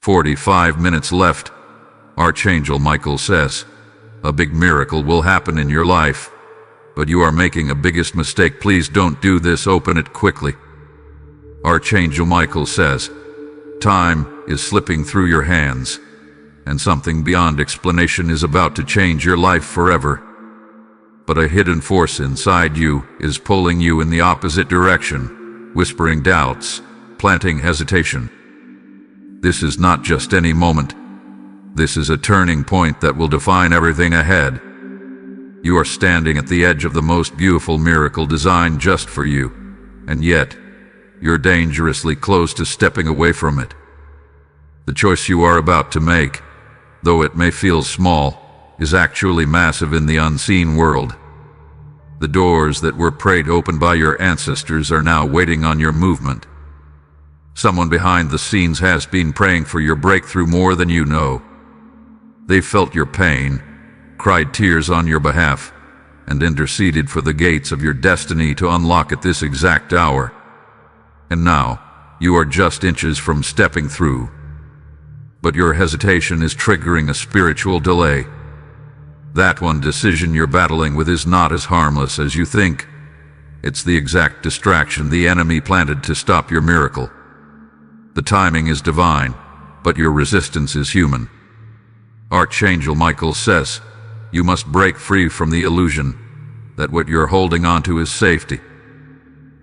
45 minutes left. Archangel Micheal says, a big miracle will happen in your life, but you are making a biggest mistake. Please don't do this. Open it quickly. Archangel Micheal says, time is slipping through your hands, and something beyond explanation is about to change your life forever. But a hidden force inside you is pulling you in the opposite direction, whispering doubts, planting hesitation. This is not just any moment. This is a turning point that will define everything ahead. You are standing at the edge of the most beautiful miracle designed just for you, and yet, you're dangerously close to stepping away from it. The choice you are about to make, though it may feel small, is actually massive in the unseen world. The doors that were prayed open by your ancestors are now waiting on your movement. Someone behind the scenes has been praying for your breakthrough more than you know. They felt your pain, cried tears on your behalf, and interceded for the gates of your destiny to unlock at this exact hour. And now, you are just inches from stepping through. But your hesitation is triggering a spiritual delay. That one decision you're battling with is not as harmless as you think. It's the exact distraction the enemy planted to stop your miracle. The timing is divine, but your resistance is human. Archangel Micheal says, you must break free from the illusion that what you're holding onto is safety.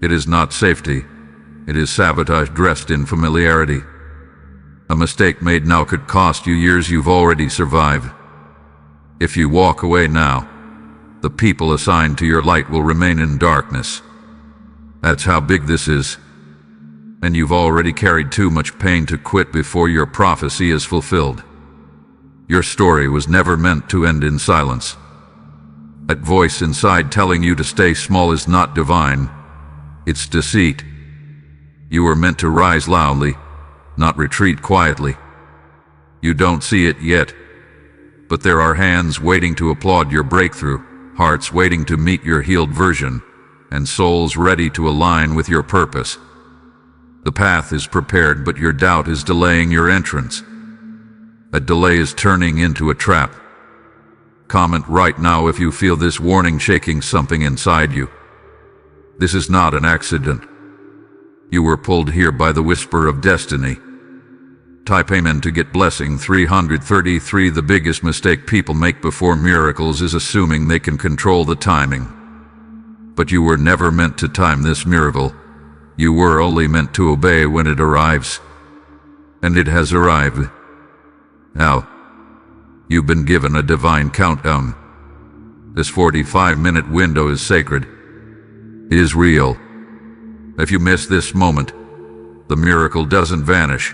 It is not safety. It is sabotage dressed in familiarity. A mistake made now could cost you years you've already survived. If you walk away now, the people assigned to your light will remain in darkness. That's how big this is. And you've already carried too much pain to quit before your prophecy is fulfilled. Your story was never meant to end in silence. That voice inside telling you to stay small is not divine. It's deceit. You were meant to rise loudly, not retreat quietly. You don't see it yet, but there are hands waiting to applaud your breakthrough, hearts waiting to meet your healed version, and souls ready to align with your purpose. The path is prepared, but your doubt is delaying your entrance. A delay is turning into a trap. Comment right now if you feel this warning shaking something inside you. This is not an accident. You were pulled here by the whisper of destiny. Type amen to get blessing 333. The biggest mistake people make before miracles is assuming they can control the timing. But you were never meant to time this miracle. You were only meant to obey when it arrives. And it has arrived. Now, you've been given a divine countdown. This 45-minute window is sacred. It is real. If you miss this moment, the miracle doesn't vanish.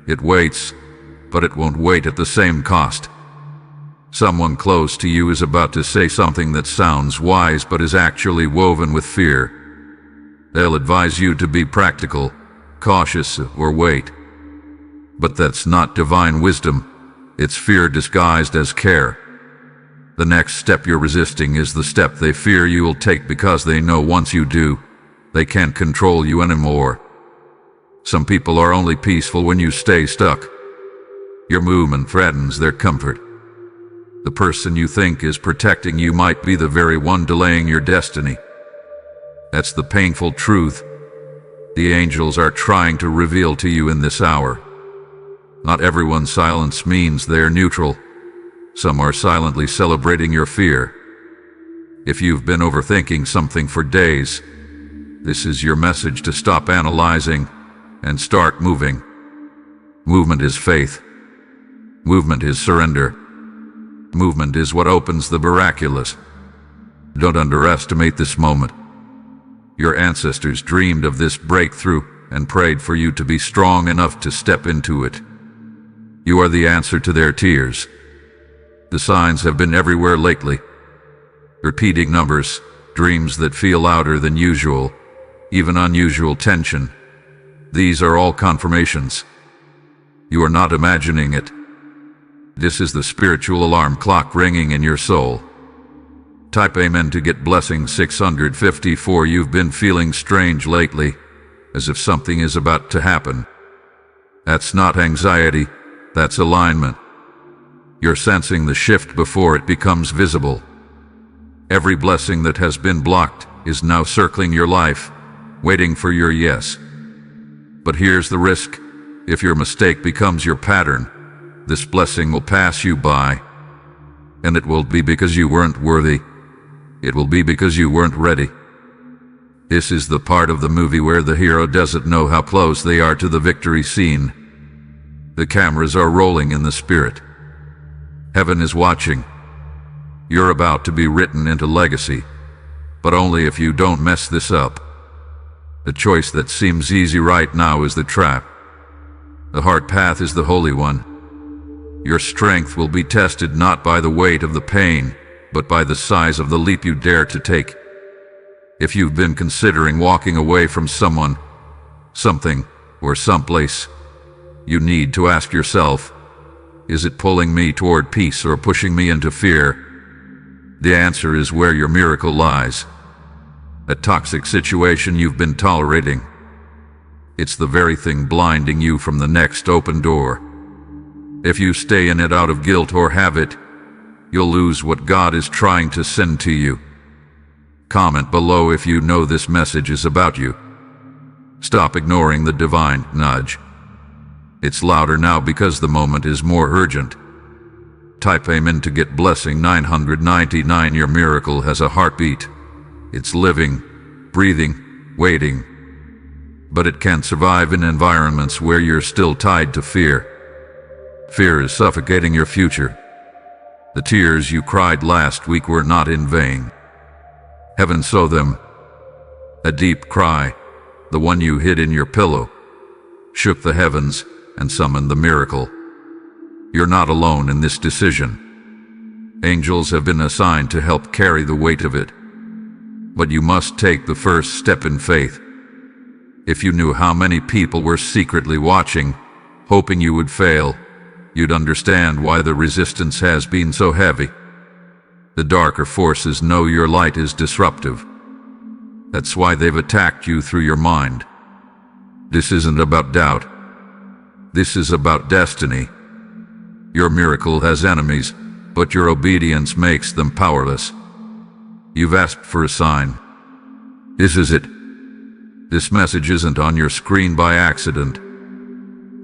It waits, but it won't wait at the same cost. Someone close to you is about to say something that sounds wise but is actually woven with fear. They'll advise you to be practical, cautious, or wait. But that's not divine wisdom. It's fear disguised as care. The next step you're resisting is the step they fear you will take because they know once you do, they can't control you anymore. Some people are only peaceful when you stay stuck. Your movement threatens their comfort. The person you think is protecting you might be the very one delaying your destiny. That's the painful truth the angels are trying to reveal to you in this hour. Not everyone's silence means they're neutral. Some are silently celebrating your fear. If you've been overthinking something for days, this is your message to stop analyzing and start moving. Movement is faith. Movement is surrender. Movement is what opens the miraculous. Don't underestimate this moment. Your ancestors dreamed of this breakthrough and prayed for you to be strong enough to step into it. You are the answer to their tears. The signs have been everywhere lately. Repeating numbers, dreams that feel louder than usual, even unusual tension. These are all confirmations. You are not imagining it. This is the spiritual alarm clock ringing in your soul. Type amen to get blessing 654. You've been feeling strange lately, as if something is about to happen. That's not anxiety, that's alignment. You're sensing the shift before it becomes visible. Every blessing that has been blocked is now circling your life, waiting for your yes. But here's the risk. If your mistake becomes your pattern, this blessing will pass you by. And it will be because you weren't worthy. It will be because you weren't ready. This is the part of the movie where the hero doesn't know how close they are to the victory scene. The cameras are rolling in the spirit. Heaven is watching. You're about to be written into legacy, but only if you don't mess this up. The choice that seems easy right now is the trap. The hard path is the holy one. Your strength will be tested not by the weight of the pain, but by the size of the leap you dare to take. If you've been considering walking away from someone, something, or someplace, you need to ask yourself, is it pulling me toward peace or pushing me into fear? The answer is where your miracle lies. A toxic situation you've been tolerating. It's the very thing blinding you from the next open door. If you stay in it out of guilt or habit, you'll lose what God is trying to send to you. Comment below if you know this message is about you. Stop ignoring the divine nudge. It's louder now because the moment is more urgent. Type Amen to get blessing 999. Your miracle has a heartbeat. It's living, breathing, waiting. But it can't survive in environments where you're still tied to fear. Fear is suffocating your future. The tears you cried last week were not in vain. Heaven saw them. A deep cry, the one you hid in your pillow, shook the heavens and summoned the miracle. You're not alone in this decision. Angels have been assigned to help carry the weight of it. But you must take the first step in faith. If you knew how many people were secretly watching, hoping you would fail, you'd understand why the resistance has been so heavy. The darker forces know your light is disruptive. That's why they've attacked you through your mind. This isn't about doubt. This is about destiny. Your miracle has enemies, but your obedience makes them powerless. You've asked for a sign. This is it. This message isn't on your screen by accident.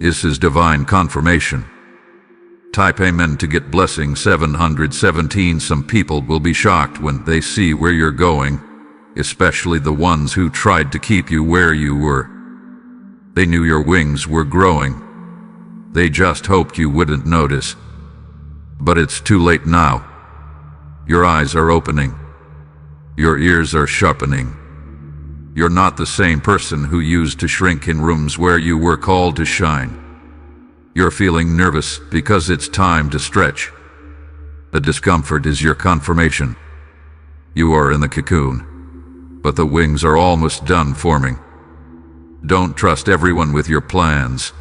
This is divine confirmation. Type Amen to get blessing 717. Some people will be shocked when they see where you're going, especially the ones who tried to keep you where you were. They knew your wings were growing. They just hoped you wouldn't notice. But it's too late now. Your eyes are opening. Your ears are sharpening. You're not the same person who used to shrink in rooms where you were called to shine. You're feeling nervous because it's time to stretch. The discomfort is your confirmation. You are in the cocoon, but the wings are almost done forming. Don't trust everyone with your plans.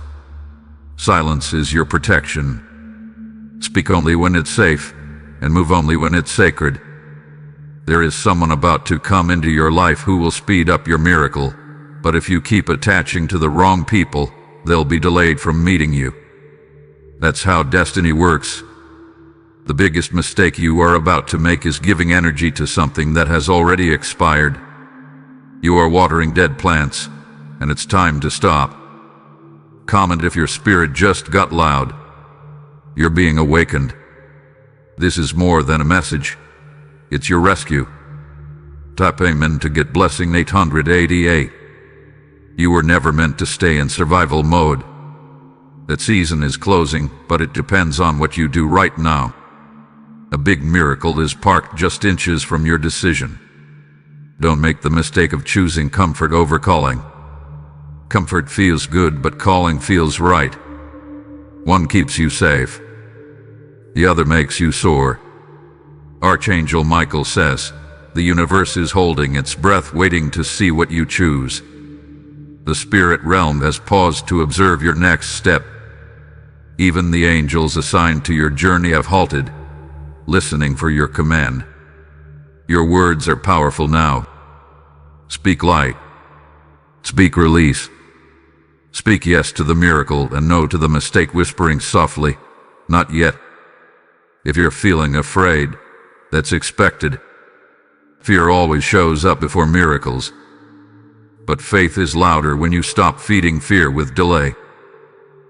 Silence is your protection. Speak only when it's safe, and move only when it's sacred. There is someone about to come into your life who will speed up your miracle, but if you keep attaching to the wrong people, they'll be delayed from meeting you. That's how destiny works. The biggest mistake you are about to make is giving energy to something that has already expired. You are watering dead plants, and it's time to stop. Comment if your spirit just got loud. You're being awakened. This is more than a message. It's your rescue. Type Amen to get blessing 888. You were never meant to stay in survival mode. That season is closing, but it depends on what you do right now. A big miracle is parked just inches from your decision. Don't make the mistake of choosing comfort over calling. Comfort feels good, but calling feels right. One keeps you safe. The other makes you soar. Archangel Micheal says, the universe is holding its breath waiting to see what you choose. The spirit realm has paused to observe your next step. Even the angels assigned to your journey have halted, listening for your command. Your words are powerful now. Speak light. Speak release. Speak yes to the miracle and no to the mistake, whispering softly, "Not yet." If you're feeling afraid, that's expected. Fear always shows up before miracles. But faith is louder when you stop feeding fear with delay.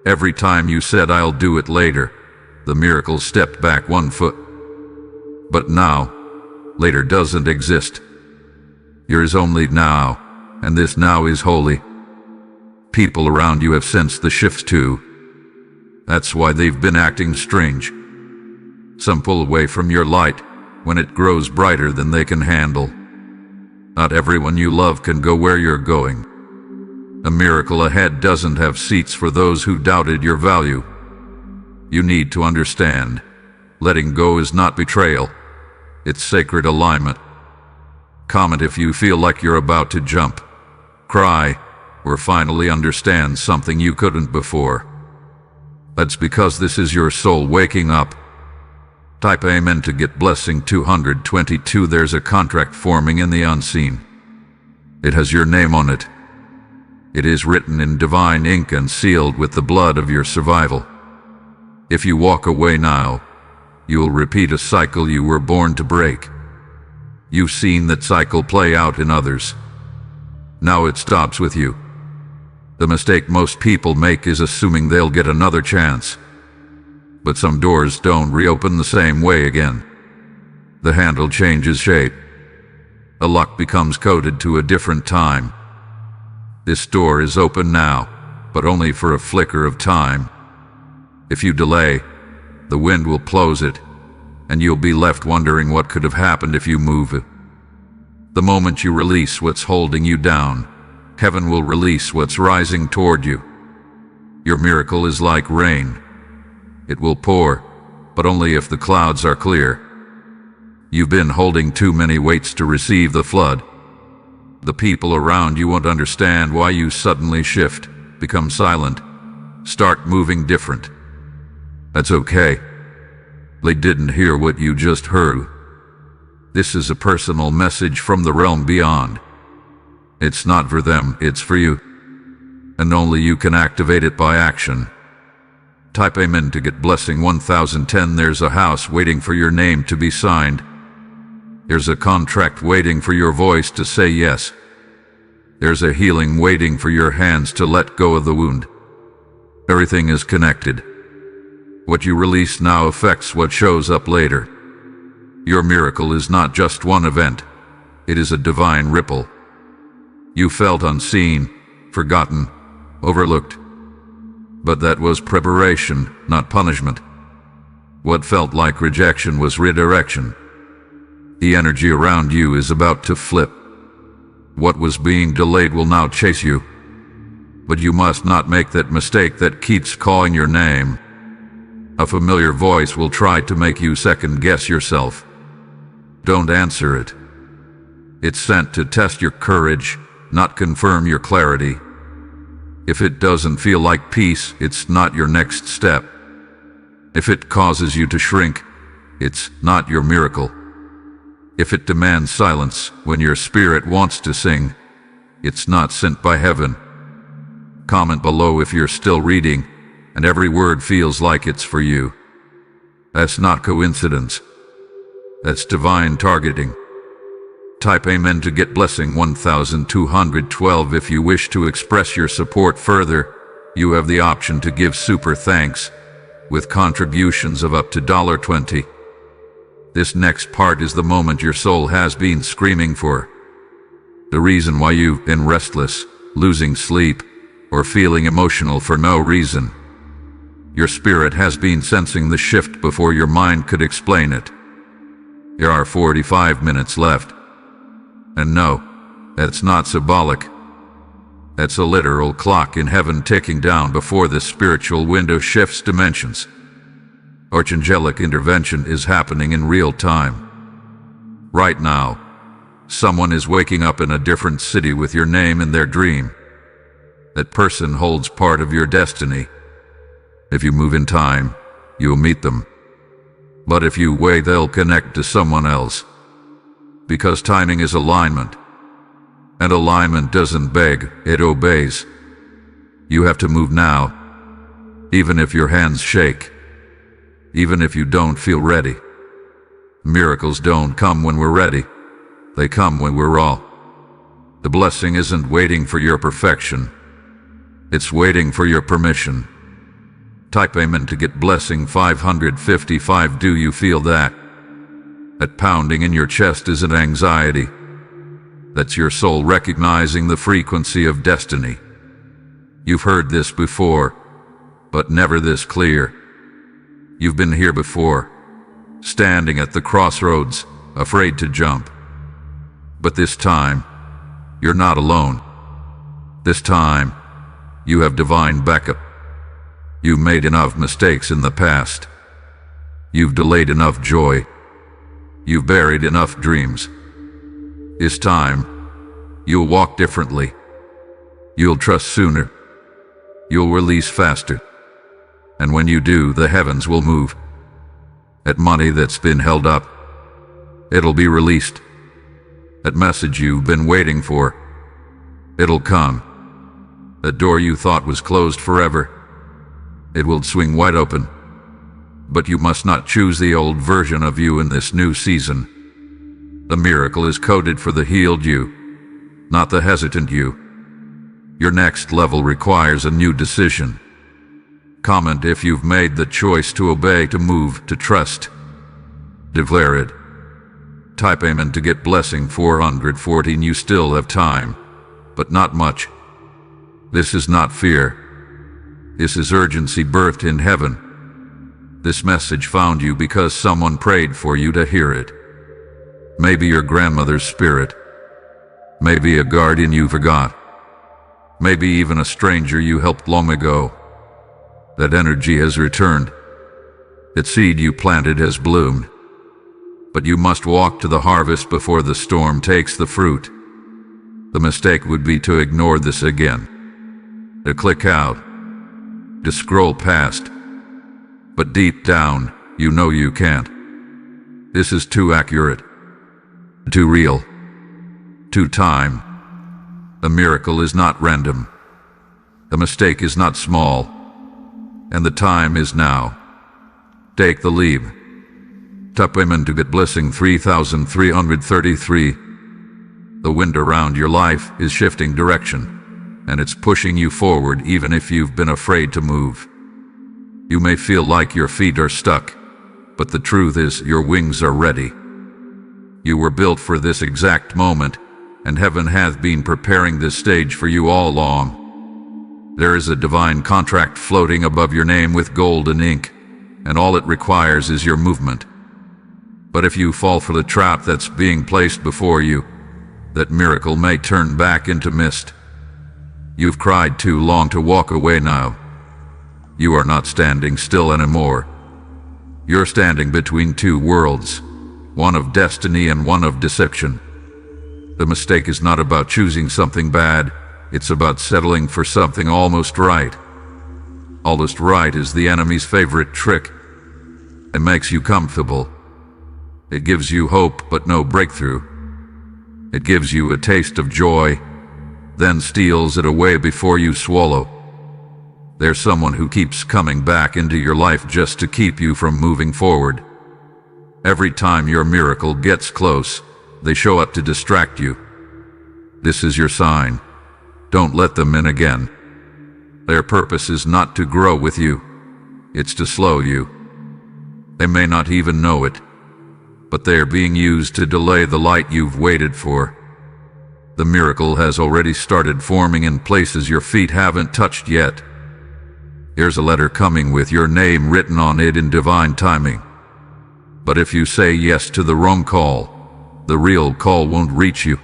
Every time you said, "I'll do it later," the miracle stepped back 1 foot. But now, later doesn't exist. There is only now, and this now is holy. People around you have sensed the shifts too. That's why they've been acting strange. Some pull away from your light when it grows brighter than they can handle. Not everyone you love can go where you're going. A miracle ahead doesn't have seats for those who doubted your value. You need to understand, letting go is not betrayal. It's sacred alignment. Comment if you feel like you're about to jump, cry, or finally understand something you couldn't before. That's because this is your soul waking up. Type Amen to get blessing 222. There's a contract forming in the unseen. It has your name on it. It is written in divine ink and sealed with the blood of your survival. If you walk away now, you'll repeat a cycle you were born to break. You've seen that cycle play out in others. Now it stops with you. The mistake most people make is assuming they'll get another chance. But some doors don't reopen the same way again. The handle changes shape. A lock becomes coded to a different time. This door is open now, but only for a flicker of time. If you delay, the wind will close it, and you'll be left wondering what could have happened if you move it. The moment you release what's holding you down, heaven will release what's rising toward you. Your miracle is like rain. It will pour, but only if the clouds are clear. You've been holding too many weights to receive the flood. The people around you won't understand why you suddenly shift, become silent, start moving different. That's okay. They didn't hear what you just heard. This is a personal message from the realm beyond. It's not for them, it's for you. And only you can activate it by action. Type Amen to get blessing 1010. There's a house waiting for your name to be signed. There's a contract waiting for your voice to say yes. There's a healing waiting for your hands to let go of the wound. Everything is connected. What you release now affects what shows up later. Your miracle is not just one event. It is a divine ripple. You felt unseen, forgotten, overlooked. But that was preparation, not punishment. What felt like rejection was redirection. The energy around you is about to flip. What was being delayed will now chase you. But you must not make that mistake that keeps calling your name. A familiar voice will try to make you second-guess yourself. Don't answer it. It's sent to test your courage, not confirm your clarity. If it doesn't feel like peace, it's not your next step. If it causes you to shrink, it's not your miracle. If it demands silence when your spirit wants to sing, it's not sent by heaven. Comment below if you're still reading, and every word feels like it's for you. That's not coincidence. That's divine targeting. Type Amen to get blessing 1212. If you wish to express your support further, you have the option to give super thanks with contributions of up to $20. This next part is the moment your soul has been screaming for. The reason why you've been restless, losing sleep, or feeling emotional for no reason. Your spirit has been sensing the shift before your mind could explain it. There are 45 minutes left. And no, that's not symbolic. That's a literal clock in heaven ticking down before this spiritual window shifts dimensions. Archangelic intervention is happening in real time. Right now, someone is waking up in a different city with your name in their dream. That person holds part of your destiny. If you move in time, you'll meet them. But if you wait, they'll connect to someone else. Because timing is alignment. And alignment doesn't beg, it obeys. You have to move now, even if your hands shake, even if you don't feel ready. Miracles don't come when we're ready. They come when we're raw. The blessing isn't waiting for your perfection. It's waiting for your permission. Type amen to get blessing 555. Do you feel that? That pounding in your chest isn't anxiety. That's your soul recognizing the frequency of destiny. You've heard this before, but never this clear. You've been here before, standing at the crossroads, afraid to jump. But this time, you're not alone. This time, you have divine backup. You've made enough mistakes in the past. You've delayed enough joy. You've buried enough dreams. This time, you'll walk differently. You'll trust sooner. You'll release faster. And when you do, the heavens will move. That money that's been held up, it'll be released. That message you've been waiting for, it'll come. That door you thought was closed forever, it will swing wide open. But you must not choose the old version of you in this new season. The miracle is coded for the healed you, not the hesitant you. Your next level requires a new decision. Comment if you've made the choice to obey, to move, to trust. Declare it. Type amen to get blessing 414. You still have time, but not much. This is not fear. This is urgency birthed in heaven. This message found you because someone prayed for you to hear it. Maybe your grandmother's spirit. Maybe a guardian you forgot. Maybe even a stranger you helped long ago. That energy has returned. That seed you planted has bloomed. But you must walk to the harvest before the storm takes the fruit. The mistake would be to ignore this again. To click out. To scroll past. But deep down, you know you can't. This is too accurate. Too real. Too time. The miracle is not random. The mistake is not small. And the time is now. Take the leap. Type amen to get blessing 3333. The wind around your life is shifting direction, and it's pushing you forward even if you've been afraid to move. You may feel like your feet are stuck, but the truth is your wings are ready. You were built for this exact moment, and heaven hath been preparing this stage for you all along. There is a divine contract floating above your name with golden ink, and all it requires is your movement. But if you fall for the trap that's being placed before you, that miracle may turn back into mist. You've cried too long to walk away now. You are not standing still anymore. You're standing between two worlds, one of destiny and one of deception. The mistake is not about choosing something bad, it's about settling for something almost right. Almost right is the enemy's favorite trick. It makes you comfortable. It gives you hope but no breakthrough. It gives you a taste of joy, then steals it away before you swallow. There's someone who keeps coming back into your life just to keep you from moving forward. Every time your miracle gets close, they show up to distract you. This is your sign. Don't let them in again. Their purpose is not to grow with you. It's to slow you. They may not even know it, but they are being used to delay the light you've waited for. The miracle has already started forming in places your feet haven't touched yet. Here's a letter coming with your name written on it in divine timing. But if you say yes to the wrong call, the real call won't reach you.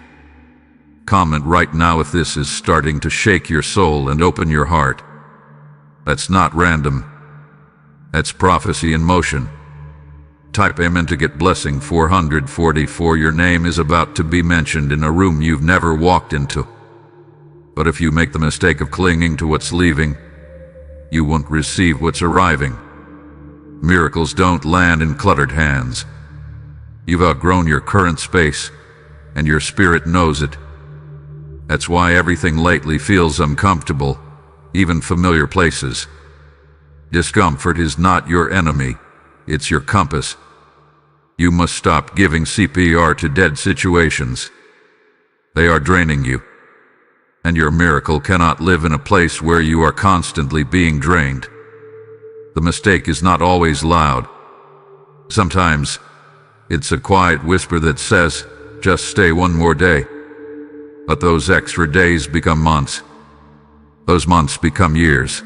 Comment right now if this is starting to shake your soul and open your heart. That's not random. That's prophecy in motion. Type amen to get blessing 444. Your name is about to be mentioned in a room you've never walked into. But if you make the mistake of clinging to what's leaving, you won't receive what's arriving. Miracles don't land in cluttered hands. You've outgrown your current space, and your spirit knows it. That's why everything lately feels uncomfortable, even familiar places. Discomfort is not your enemy, it's your compass. You must stop giving CPR to dead situations. They are draining you. And your miracle cannot live in a place where you are constantly being drained. The mistake is not always loud. Sometimes, it's a quiet whisper that says, just stay one more day. But those extra days become months. Those months become years.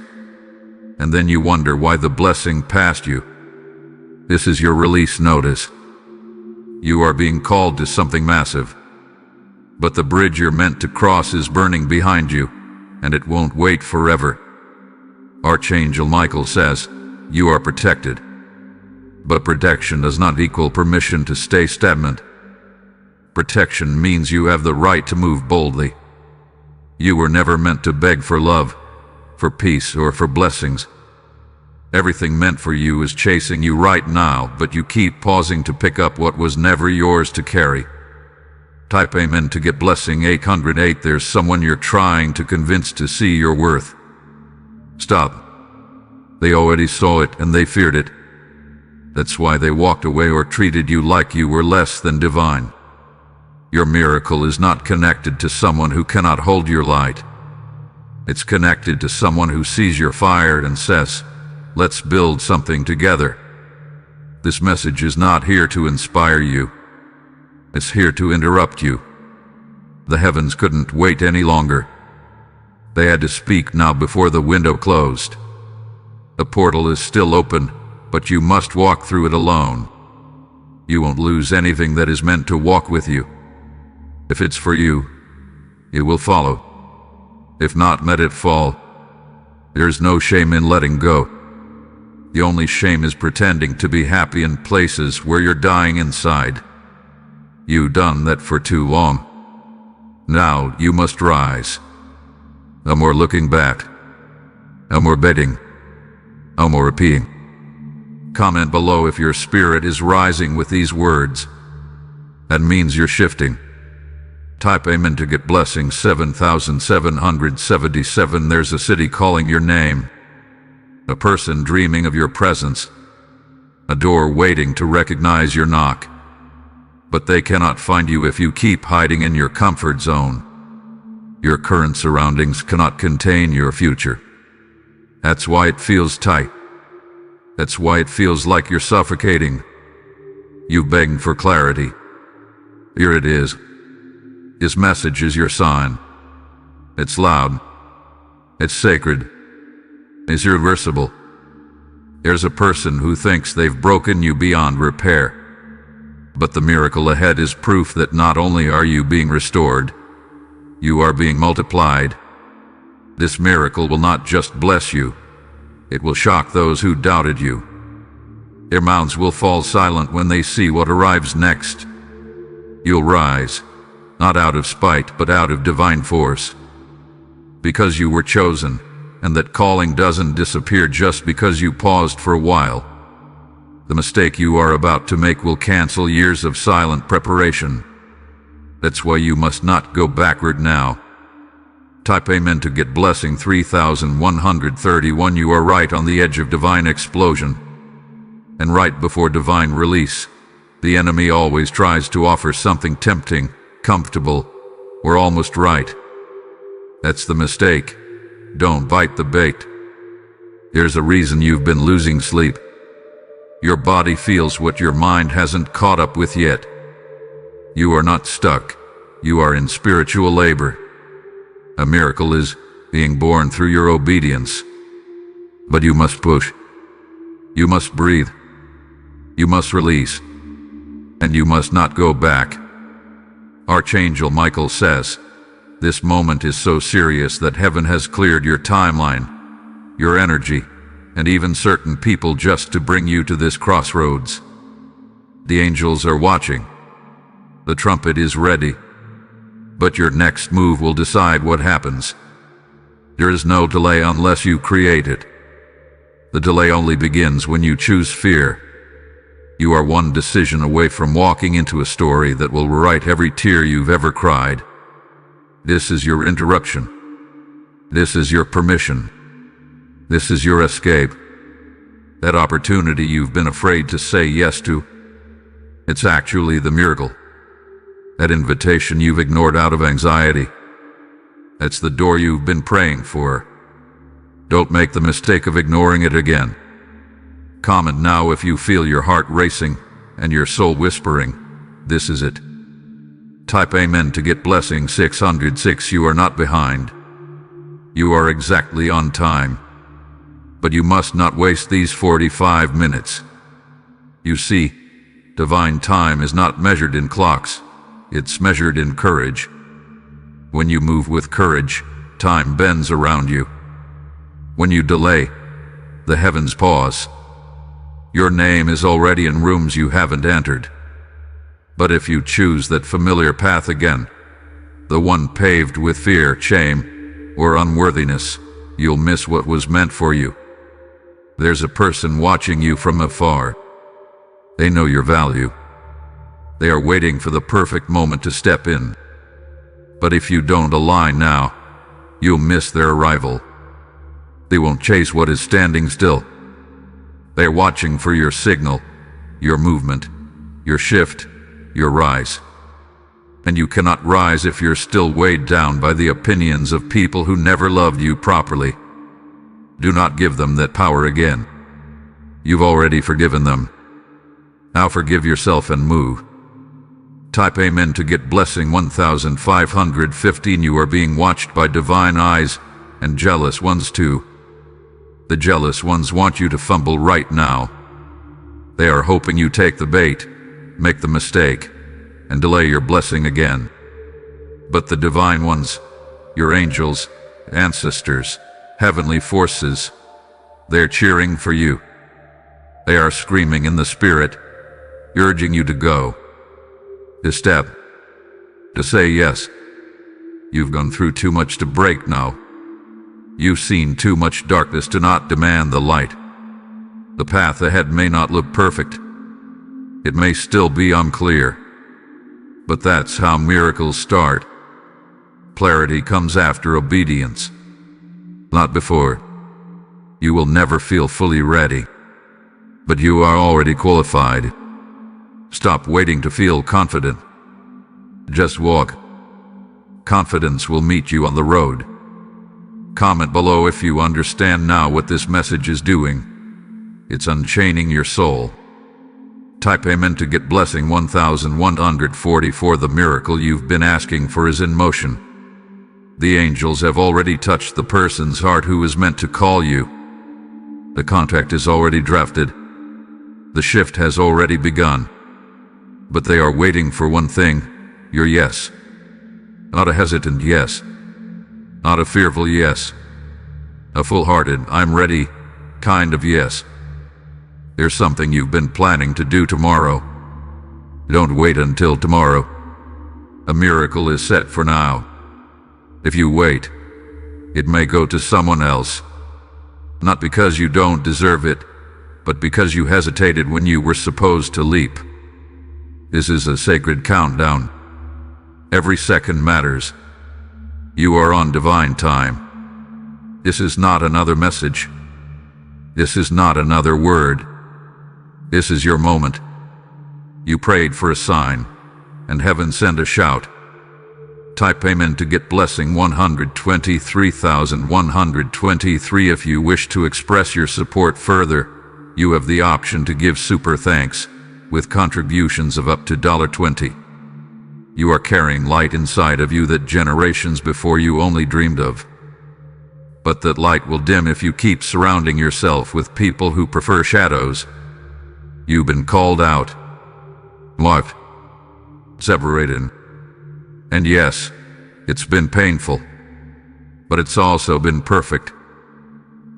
And then you wonder why the blessing passed you. This is your release notice. You are being called to something massive. But the bridge you're meant to cross is burning behind you, and it won't wait forever. Archangel Micheal says, you are protected. But protection does not equal permission to stay stagnant. Protection means you have the right to move boldly. You were never meant to beg for love, for peace, or for blessings. Everything meant for you is chasing you right now, but you keep pausing to pick up what was never yours to carry. Type Amen to get blessing 808. There's someone you're trying to convince to see your worth. Stop. They already saw it and they feared it. That's why they walked away or treated you like you were less than divine. Your miracle is not connected to someone who cannot hold your light. It's connected to someone who sees your fire and says, let's build something together. This message is not here to inspire you. It's here to interrupt you. The heavens couldn't wait any longer. They had to speak now before the window closed. The portal is still open, but you must walk through it alone. You won't lose anything that is meant to walk with you. If it's for you, it will follow. If not, let it fall. There's no shame in letting go. The only shame is pretending to be happy in places where you're dying inside. You've done that for too long. Now you must rise. No more looking back. No more begging. No more repeating. Comment below if your spirit is rising with these words. That means you're shifting. Type Amen to get blessing 7777. There's a city calling your name. A person dreaming of your presence. A door waiting to recognize your knock. But they cannot find you if you keep hiding in your comfort zone. Your current surroundings cannot contain your future. That's why it feels tight. That's why it feels like you're suffocating. You've begged for clarity. Here it is. This message is your sign. It's loud. It's sacred. It's irreversible. There's a person who thinks they've broken you beyond repair. But the miracle ahead is proof that not only are you being restored, you are being multiplied. This miracle will not just bless you, it will shock those who doubted you. Their mouths will fall silent when they see what arrives next. You'll rise, not out of spite, but out of divine force. Because you were chosen, and that calling doesn't disappear just because you paused for a while. The mistake you are about to make will cancel years of silent preparation. That's why you must not go backward now. Type Amen to get blessing 3131. You are right on the edge of divine explosion. And right before divine release, the enemy always tries to offer something tempting, comfortable, or almost right. That's the mistake. Don't bite the bait. There's a reason you've been losing sleep. Your body feels what your mind hasn't caught up with yet. You are not stuck. You are in spiritual labor. A miracle is being born through your obedience. But you must push. You must breathe. You must release. And you must not go back. Archangel Micheal says, this moment is so serious that heaven has cleared your timeline, your energy, and even certain people just to bring you to this crossroads. The angels are watching. The trumpet is ready. But your next move will decide what happens. There is no delay unless you create it. The delay only begins when you choose fear. You are one decision away from walking into a story that will rewrite every tear you've ever cried. This is your interruption. This is your permission. This is your escape. That opportunity you've been afraid to say yes to. It's actually the miracle. That invitation you've ignored out of anxiety. That's the door you've been praying for. Don't make the mistake of ignoring it again. Comment now if you feel your heart racing and your soul whispering, "This is it." Type Amen to get blessing 606. You are not behind. You are exactly on time. But you must not waste these 45 minutes. You see, divine time is not measured in clocks. It's measured in courage. When you move with courage, time bends around you. When you delay, the heavens pause. Your name is already in rooms you haven't entered. But if you choose that familiar path again, the one paved with fear, shame, or unworthiness, you'll miss what was meant for you. There's a person watching you from afar. They know your value. They are waiting for the perfect moment to step in. But if you don't align now, you'll miss their arrival. They won't chase what is standing still. They're watching for your signal, your movement, your shift, your rise. And you cannot rise if you're still weighed down by the opinions of people who never loved you properly. Do not give them that power again. You've already forgiven them. Now forgive yourself and move. Type Amen to get blessing 1515. You are being watched by divine eyes and jealous ones too. The jealous ones want you to fumble right now. They are hoping you take the bait, make the mistake, and delay your blessing again. But the divine ones, your angels, ancestors, heavenly forces, they're cheering for you. They are screaming in the spirit, urging you to go, to step, to say yes. You've gone through too much to break now. You've seen too much darkness to not demand the light. The path ahead may not look perfect. It may still be unclear. But that's how miracles start. Clarity comes after obedience, not before. You will never feel fully ready, but you are already qualified. Stop waiting to feel confident. Just walk. Confidence will meet you on the road. Comment below if you understand now what this message is doing. It's unchaining your soul. Type Amen to get blessing 1144. The miracle you've been asking for is in motion. The angels have already touched the person's heart who is meant to call you. The contract is already drafted. The shift has already begun. But they are waiting for one thing, your yes. Not a hesitant yes. Not a fearful yes. A full-hearted, I'm ready kind of yes. There's something you've been planning to do tomorrow. Don't wait until tomorrow. A miracle is set for now. If you wait, it may go to someone else. Not because you don't deserve it, but because you hesitated when you were supposed to leap. This is a sacred countdown. Every second matters. You are on divine time. This is not another message. This is not another word. This is your moment. You prayed for a sign, and heaven sent a shout. Type Amen to get blessing 123,123. If you wish to express your support further, you have the option to give super thanks, with contributions of up to $20. You are carrying light inside of you that generations before you only dreamed of. But that light will dim if you keep surrounding yourself with people who prefer shadows. You've been called out, loved, separated. And yes, it's been painful, but it's also been perfect.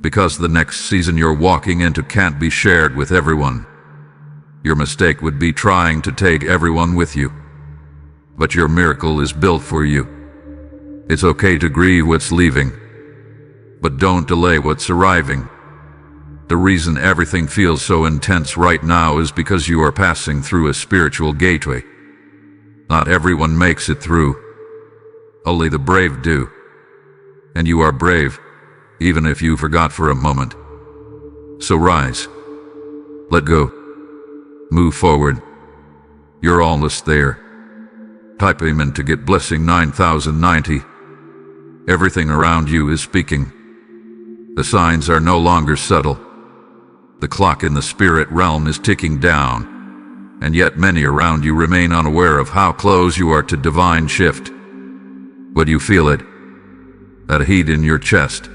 Because the next season you're walking into can't be shared with everyone. Your mistake would be trying to take everyone with you. But your miracle is built for you. It's okay to grieve what's leaving, but don't delay what's arriving. The reason everything feels so intense right now is because you are passing through a spiritual gateway. Not everyone makes it through. Only the brave do. And you are brave, even if you forgot for a moment. So rise. Let go. Move forward. You're almost there. Type Amen to get blessing 9090. Everything around you is speaking. The signs are no longer subtle. The clock in the spirit realm is ticking down, and yet many around you remain unaware of how close you are to divine shift. But you feel it. That heat in your chest.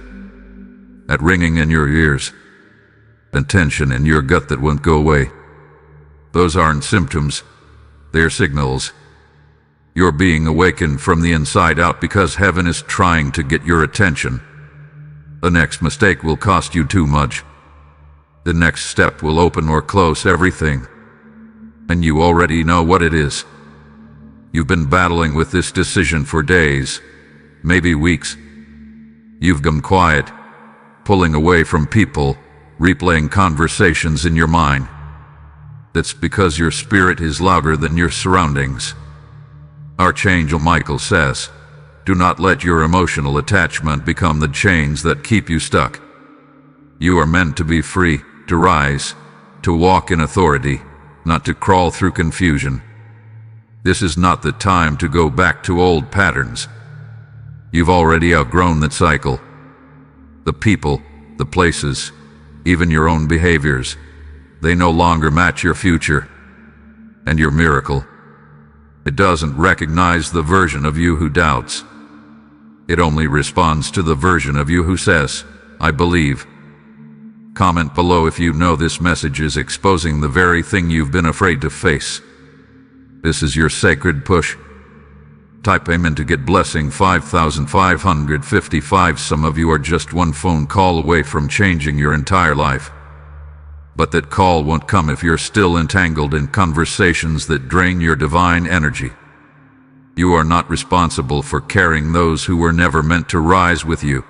That ringing in your ears. And tension in your gut that won't go away. Those aren't symptoms. They're signals. You're being awakened from the inside out because heaven is trying to get your attention. The next mistake will cost you too much. The next step will open or close everything. And you already know what it is. You've been battling with this decision for days, maybe weeks. You've gone quiet, pulling away from people, replaying conversations in your mind. That's because your spirit is louder than your surroundings. Archangel Micheal says, do not let your emotional attachment become the chains that keep you stuck. You are meant to be free, to rise, to walk in authority, not to crawl through confusion. This is not the time to go back to old patterns. You've already outgrown that cycle. The people, the places, even your own behaviors, they no longer match your future. And your miracle, it doesn't recognize the version of you who doubts. It only responds to the version of you who says, I believe. Comment below if you know this message is exposing the very thing you've been afraid to face. This is your sacred push. Type Amen to get blessing 5555. Some of you are just one phone call away from changing your entire life. But that call won't come if you're still entangled in conversations that drain your divine energy. You are not responsible for carrying those who were never meant to rise with you.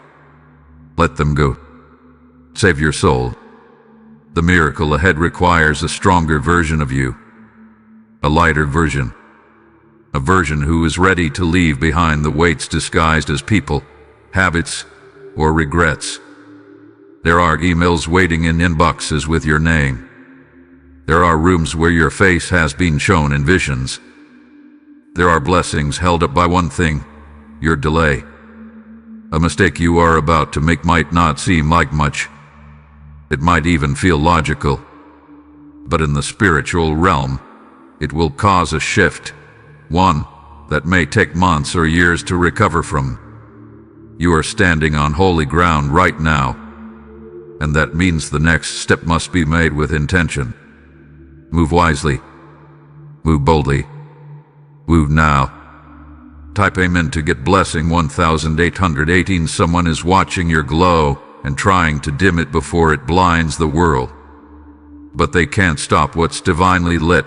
Let them go. Save your soul. The miracle ahead requires a stronger version of you. A lighter version. A version who is ready to leave behind the weights disguised as people, habits, or regrets. There are emails waiting in inboxes with your name. There are rooms where your face has been shown in visions. There are blessings held up by one thing, your delay. A mistake you are about to make might not seem like much. It might even feel logical. But in the spiritual realm, it will cause a shift. One that may take months or years to recover from. You are standing on holy ground right now. And that means the next step must be made with intention. Move wisely. Move boldly. Move now. Type Amen to get blessing 1818. Someone is watching your glow and trying to dim it before it blinds the world. But they can't stop what's divinely lit.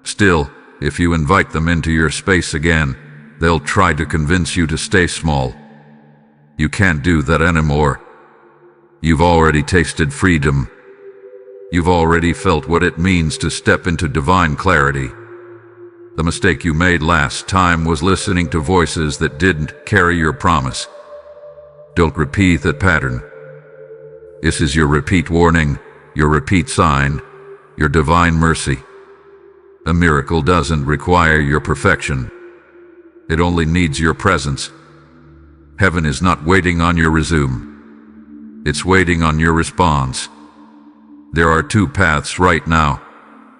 Still, if you invite them into your space again, they'll try to convince you to stay small. You can't do that anymore. You've already tasted freedom. You've already felt what it means to step into divine clarity. The mistake you made last time was listening to voices that didn't carry your promise. Don't repeat that pattern. This is your repeat warning, your repeat sign, your divine mercy. A miracle doesn't require your perfection. It only needs your presence. Heaven is not waiting on your resume. It's waiting on your response. There are two paths right now.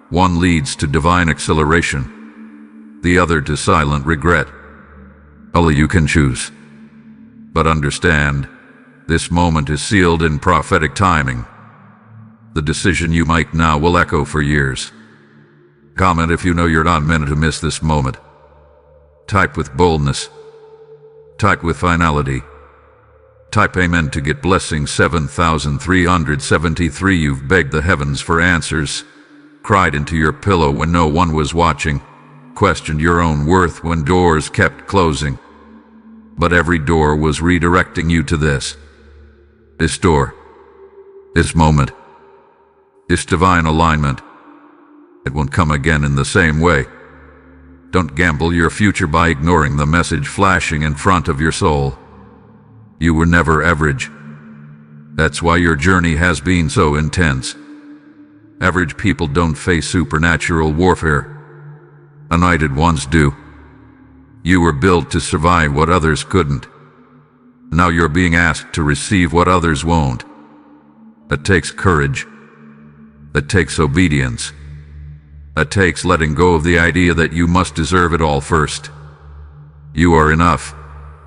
One leads to divine acceleration, the other to silent regret. Only you can choose. But understand, this moment is sealed in prophetic timing. The decision you make now will echo for years. Comment if you know you're not meant to miss this moment. Type with boldness. Type with finality. Type Amen to get blessing 7373. You've begged the heavens for answers, cried into your pillow when no one was watching, questioned your own worth when doors kept closing. But every door was redirecting you to this. This door. This moment. This divine alignment. It won't come again in the same way. Don't gamble your future by ignoring the message flashing in front of your soul. You were never average. That's why your journey has been so intense. Average people don't face supernatural warfare. Anointed ones do. You were built to survive what others couldn't. Now you're being asked to receive what others won't. That takes courage. That takes obedience. That takes letting go of the idea that you must deserve it all first. You are enough,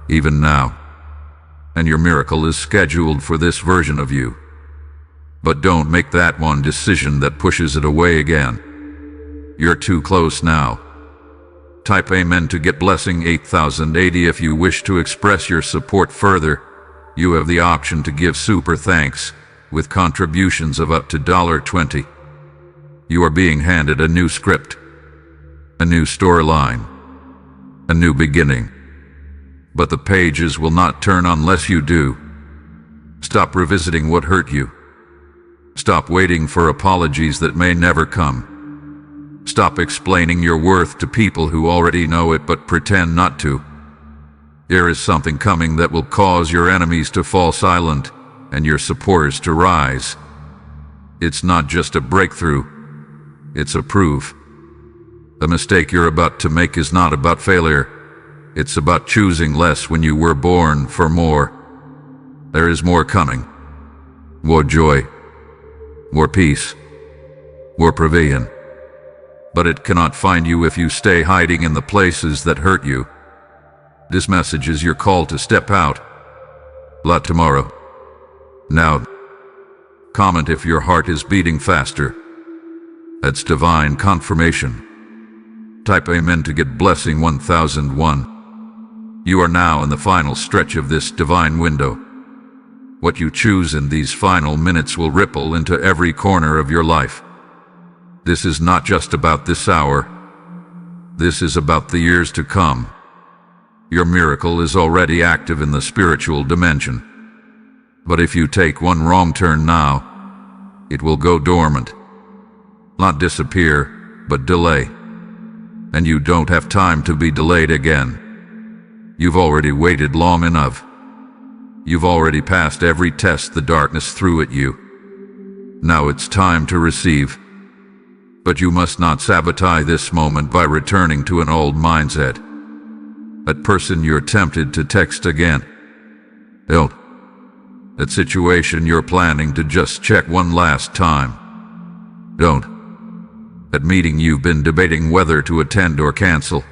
even now. And your miracle is scheduled for this version of you. But don't make that one decision that pushes it away again. You're too close now. Type Amen to get blessing 8080 if you wish to express your support further. You have the option to give super thanks with contributions of up to $20. You are being handed a new script, a new storyline, a new beginning. But the pages will not turn unless you do. Stop revisiting what hurt you. Stop waiting for apologies that may never come. Stop explaining your worth to people who already know it but pretend not to. There is something coming that will cause your enemies to fall silent and your supporters to rise. It's not just a breakthrough, it's a proof. The mistake you're about to make is not about failure. It's about choosing less when you were born for more. There is more coming. More joy. More peace. More provision. But it cannot find you if you stay hiding in the places that hurt you. This message is your call to step out. Lot tomorrow. Now. Comment if your heart is beating faster. That's divine confirmation. Type Amen to get blessing 1001. You are now in the final stretch of this divine window. What you choose in these final minutes will ripple into every corner of your life. This is not just about this hour. This is about the years to come. Your miracle is already active in the spiritual dimension. But if you take one wrong turn now, it will go dormant. Not disappear, but delay. And you don't have time to be delayed again. You've already waited long enough. You've already passed every test the darkness threw at you. Now it's time to receive. But you must not sabotage this moment by returning to an old mindset. That person you're tempted to text again. Don't. That situation you're planning to just check one last time. Don't. That meeting you've been debating whether to attend or cancel.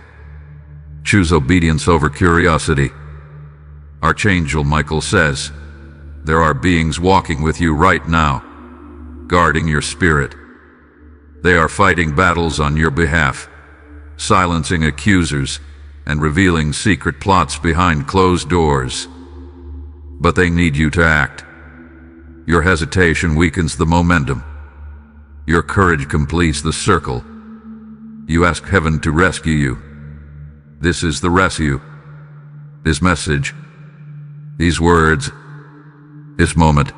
Choose obedience over curiosity. Archangel Micheal says, there are beings walking with you right now, guarding your spirit. They are fighting battles on your behalf, silencing accusers, and revealing secret plots behind closed doors. But they need you to act. Your hesitation weakens the momentum. Your courage completes the circle. You ask heaven to rescue you. This is the rescue. This message. These words. This moment.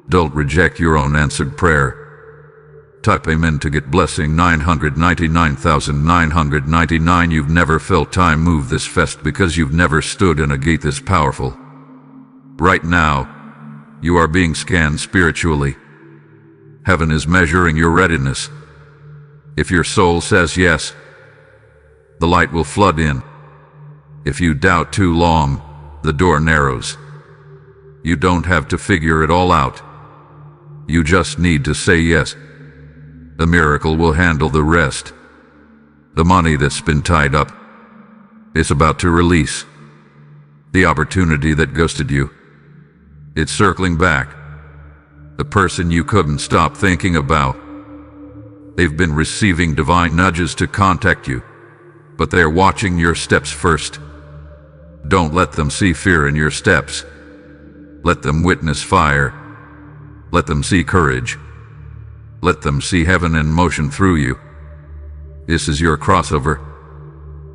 Don't reject your own answered prayer. Type Amen to get blessing 999,999. You've never felt time move this fast because you've never stood in a gate this powerful. Right now, you are being scanned spiritually. Heaven is measuring your readiness. If your soul says yes, the light will flood in. If you doubt too long, the door narrows. You don't have to figure it all out. You just need to say yes. The miracle will handle the rest. The money that's been tied up is about to release. The opportunity that ghosted you, it's circling back. The person you couldn't stop thinking about. They've been receiving divine nudges to contact you, but they're watching your steps first. Don't let them see fear in your steps. Let them witness fire. Let them see courage. Let them see heaven in motion through you. This is your crossover.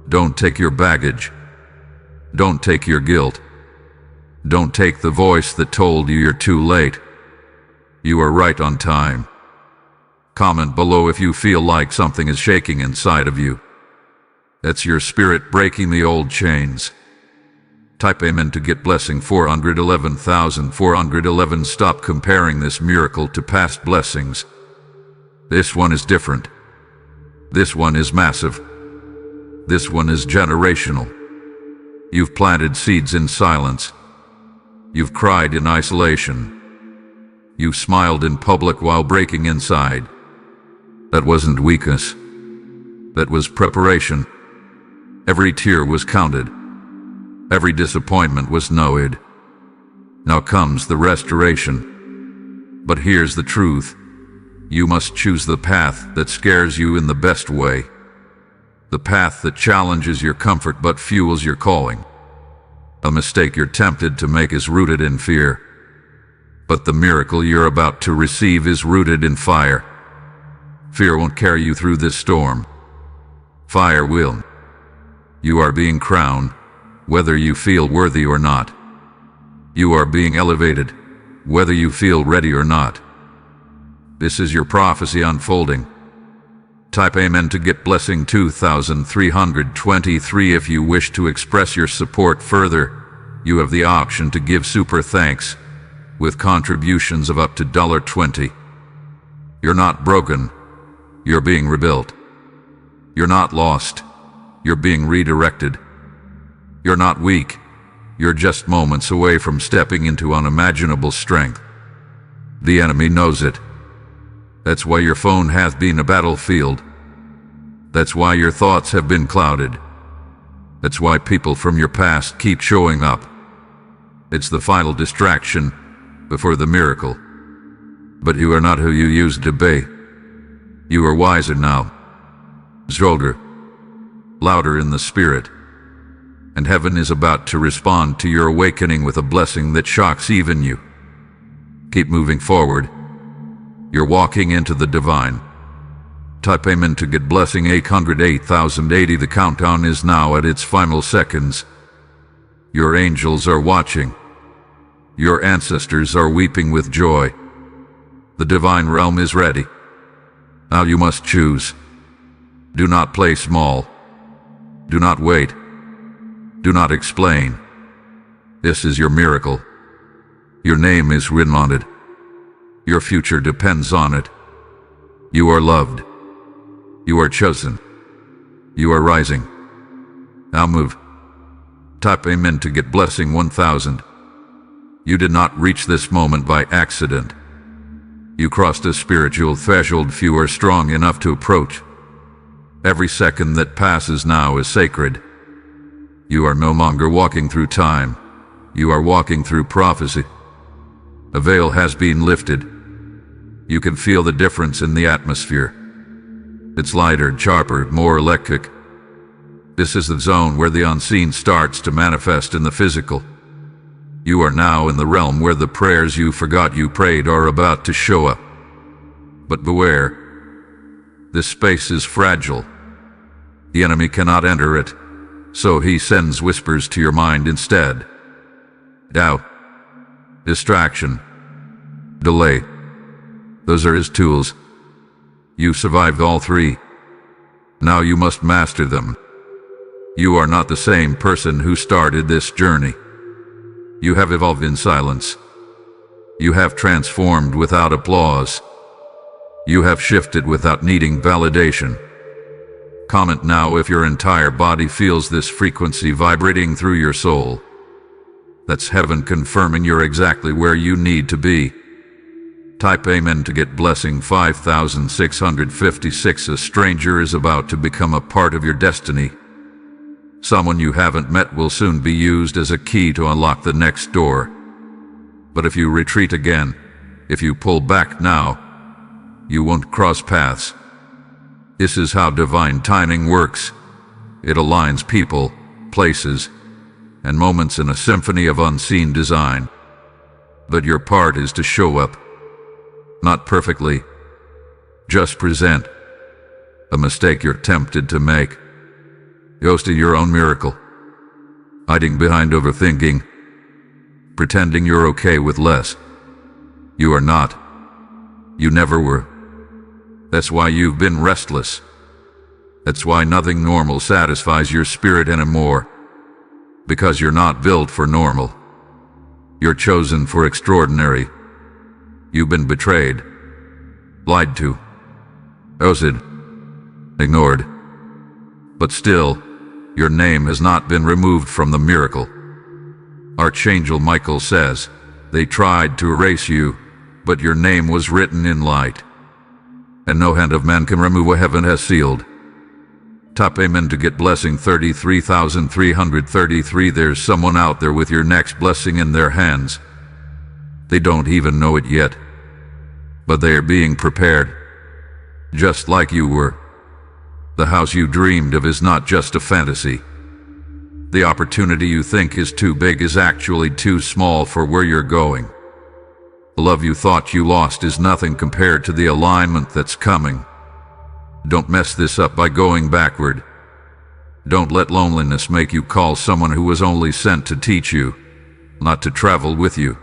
Don't take your baggage. Don't take your guilt. Don't take the voice that told you you're too late. You are right on time. Comment below if you feel like something is shaking inside of you. That's your spirit breaking the old chains. Type Amen to get blessing 411,411. Stop comparing this miracle to past blessings. This one is different. This one is massive. This one is generational. You've planted seeds in silence. You've cried in isolation. You've smiled in public while breaking inside. That wasn't weakness. That was preparation. Every tear was counted. Every disappointment was noted. Now comes the restoration. But here's the truth. You must choose the path that scares you in the best way. The path that challenges your comfort but fuels your calling. A mistake you're tempted to make is rooted in fear. But the miracle you're about to receive is rooted in fire. Fear won't carry you through this storm. Fire will. You are being crowned, whether you feel worthy or not. You are being elevated, whether you feel ready or not. This is your prophecy unfolding. Type Amen to get blessing 2323. If you wish to express your support further, you have the option to give super thanks with contributions of up to $20. You're not broken. You're being rebuilt. You're not lost. You're being redirected. You're not weak. You're just moments away from stepping into unimaginable strength. The enemy knows it. That's why your phone has been a battlefield. That's why your thoughts have been clouded. That's why people from your past keep showing up. It's the final distraction before the miracle. But you are not who you used to be. You are wiser now. Stronger. Louder in the spirit. And heaven is about to respond to your awakening with a blessing that shocks even you. Keep moving forward. You're walking into the divine. Type Amen to get blessing 808,080. The countdown is now at its final seconds. Your angels are watching. Your ancestors are weeping with joy. The divine realm is ready. Now you must choose. Do not play small. Do not wait. Do not explain. This is your miracle. Your name is written on it. Your future depends on it. You are loved. You are chosen. You are rising. Now move. Type Amen to get blessing 1000. You did not reach this moment by accident. You crossed a spiritual threshold few are strong enough to approach. Every second that passes now is sacred. You are no longer walking through time. You are walking through prophecy. A veil has been lifted. You can feel the difference in the atmosphere. It's lighter, sharper, more electric. This is the zone where the unseen starts to manifest in the physical. You are now in the realm where the prayers you forgot you prayed are about to show up. But beware. This space is fragile. The enemy cannot enter it, so he sends whispers to your mind instead. Doubt. Distraction. Delay. Those are his tools. You survived all three. Now you must master them. You are not the same person who started this journey. You have evolved in silence. You have transformed without applause. You have shifted without needing validation. Comment now if your entire body feels this frequency vibrating through your soul. That's heaven confirming you're exactly where you need to be. Type Amen to get blessing 5656. A stranger is about to become a part of your destiny. Someone you haven't met will soon be used as a key to unlock the next door. But if you retreat again, if you pull back now, you won't cross paths. This is how divine timing works. It aligns people, places, and moments in a symphony of unseen design. But your part is to show up. Not perfectly. Just present. A mistake you're tempted to make. Ghosting your own miracle. Hiding behind overthinking. Pretending you're okay with less. You are not. You never were. That's why you've been restless. That's why nothing normal satisfies your spirit anymore. Because you're not built for normal. You're chosen for extraordinary. You've been betrayed, lied to, ousted, ignored. But still, your name has not been removed from the miracle. Archangel Micheal says, they tried to erase you, but your name was written in light. And no hand of man can remove what heaven has sealed. Top amen to get blessing 33,333. There's someone out there with your next blessing in their hands. They don't even know it yet, but they are being prepared, just like you were. The house you dreamed of is not just a fantasy. The opportunity you think is too big is actually too small for where you're going. The love you thought you lost is nothing compared to the alignment that's coming. Don't mess this up by going backward. Don't let loneliness make you call someone who was only sent to teach you, not to travel with you.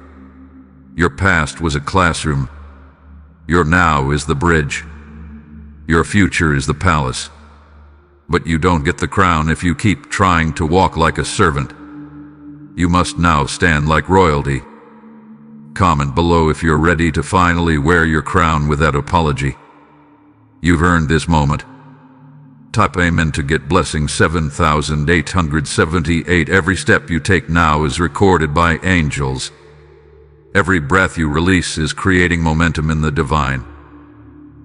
Your past was a classroom. Your now is the bridge. Your future is the palace. But you don't get the crown if you keep trying to walk like a servant. You must now stand like royalty. Comment below if you're ready to finally wear your crown without apology. You've earned this moment. Type amen to get blessing 7,878. Every step you take now is recorded by angels. Every breath you release is creating momentum in the divine.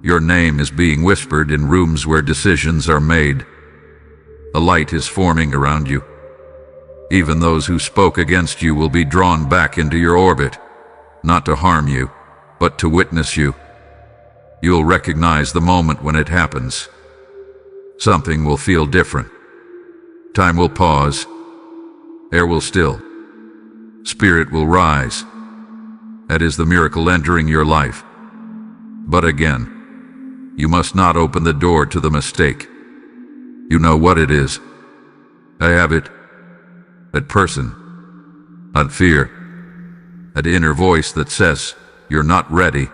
Your name is being whispered in rooms where decisions are made. A light is forming around you. Even those who spoke against you will be drawn back into your orbit, not to harm you, but to witness you. You'll recognize the moment when it happens. Something will feel different. Time will pause. Air will still. Spirit will rise. That is the miracle entering your life. But again, you must not open the door to the mistake. You know what it is. I have it. That person. That fear. That inner voice that says, you're not ready.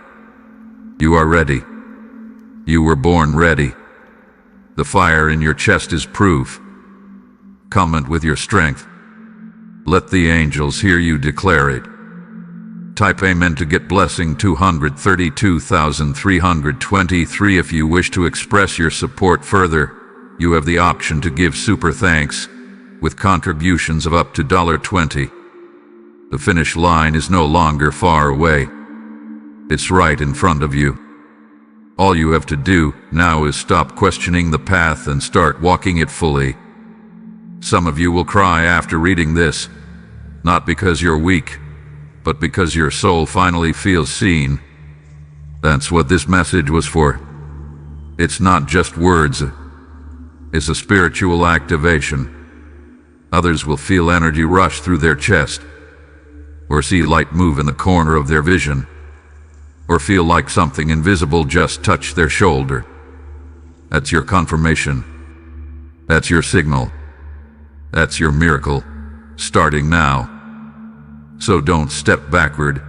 You are ready. You were born ready. The fire in your chest is proof. Comment with your strength. Let the angels hear you declare it. Type amen to get blessing 232,323. If you wish to express your support further, you have the option to give super thanks with contributions of up to $20. The finish line is no longer far away. It's right in front of you. All you have to do now is stop questioning the path and start walking it fully. Some of you will cry after reading this, not because you're weak, but because your soul finally feels seen. That's what this message was for. It's not just words. It's a spiritual activation. Others will feel energy rush through their chest, or see light move in the corner of their vision, or feel like something invisible just touched their shoulder. That's your confirmation. That's your signal. That's your miracle, starting now. So don't step backward.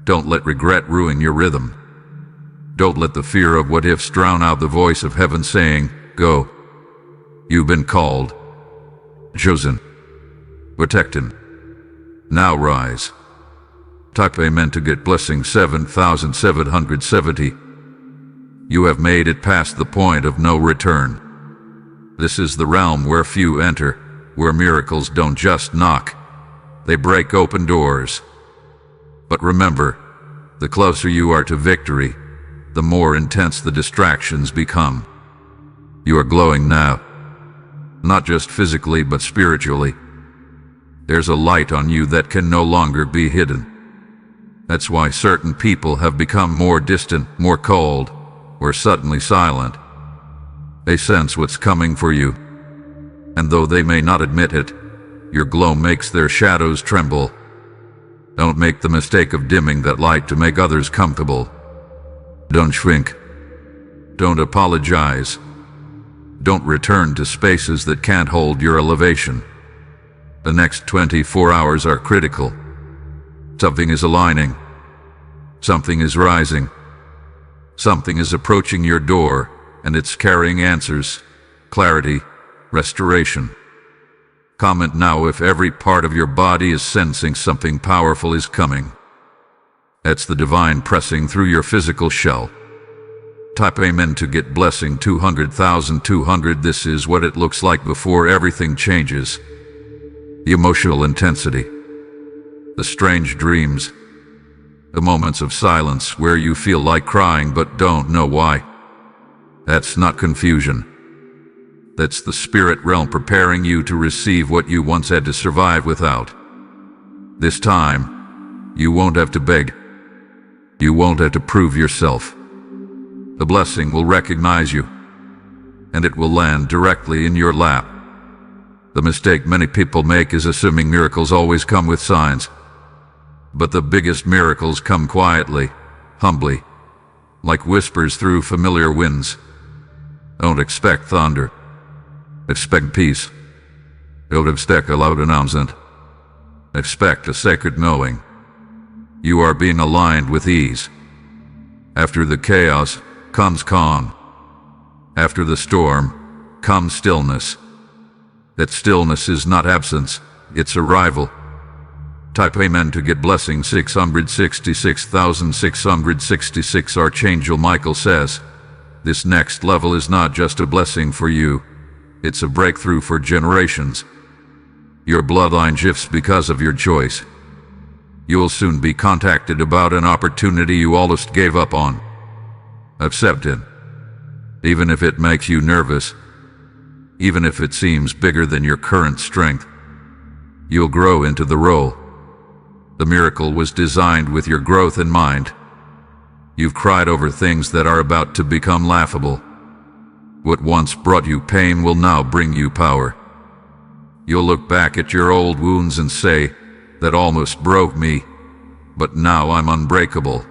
Don't let regret ruin your rhythm. Don't let the fear of what ifs drown out the voice of heaven saying, go. You've been called, chosen, protected. Now rise. Type amen to get blessing 7,770. You have made it past the point of no return. This is the realm where few enter, where miracles don't just knock. They break open doors. But remember, the closer you are to victory, the more intense the distractions become. You are glowing now, not just physically but spiritually. There's a light on you that can no longer be hidden. That's why certain people have become more distant, more cold, or suddenly silent. They sense what's coming for you, and though they may not admit it, your glow makes their shadows tremble. Don't make the mistake of dimming that light to make others comfortable. Don't shrink. Don't apologize. Don't return to spaces that can't hold your elevation. The next 24 hours are critical. Something is aligning. Something is rising. Something is approaching your door, and it's carrying answers, clarity, restoration. Comment now if every part of your body is sensing something powerful is coming. That's the divine pressing through your physical shell. Type Amen to get blessing 200,200. This is what it looks like before everything changes. The emotional intensity. The strange dreams. The moments of silence where you feel like crying but don't know why. That's not confusion. That's the spirit realm preparing you to receive what you once had to survive without. This time, you won't have to beg. You won't have to prove yourself. The blessing will recognize you, and it will land directly in your lap. The mistake many people make is assuming miracles always come with signs. But the biggest miracles come quietly, humbly, like whispers through familiar winds. Don't expect thunder. Expect peace. Don't expect a loud announcement. Expect a sacred knowing. You are being aligned with ease. After the chaos comes calm. After the storm comes stillness. That stillness is not absence, it's arrival. Type Amen to get blessing 666,666. Archangel Micheal says, this next level is not just a blessing for you. It's a breakthrough for generations. Your bloodline shifts because of your choice. You will soon be contacted about an opportunity you almost gave up on. Accept it. Even if it makes you nervous. Even if it seems bigger than your current strength. You'll grow into the role. The miracle was designed with your growth in mind. You've cried over things that are about to become laughable. What once brought you pain will now bring you power. You'll look back at your old wounds and say, that almost broke me, but now I'm unbreakable.